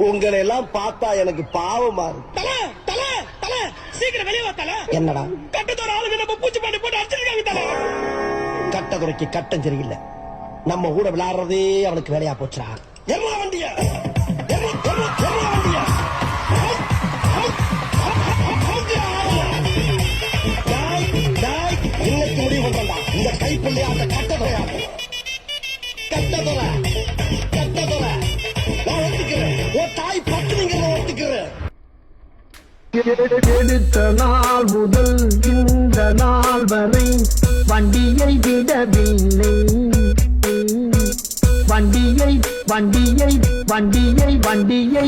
உங்களை எல்லாம் பார்த்தா எனக்கு பாவமா இருக்கு. சீக்கிரம் வெளியே வாத்தல. என்னடா கட்டத்தோட ஆளுங்க நம்ம பூச்சி பாண்டி போட்டு அடிச்சிருக்காங்க தல. கட்டதுறைக்கு கட்டம் சரியில்லை. நம்ம கூட விளையாடுறதே அவனுக்கு வேலையா போச்சுடா. எவ்வளோ வண்டியா இன்னைக்கு முடிவு பண்றா. இந்த கைப்பிள்ளையா அந்த கட்டதுறையா கட்டதுறை நான் ஒத்துக்கிறேன். ஒரு தாய் பட்டுங்கிறத ஒத்துக்கிறேன். எடுத்த நாள் முதல் இந்த நாள் வரை வண்டியை விடவில்லை. வண்டியை வண்டியை வண்டியை வண்டியை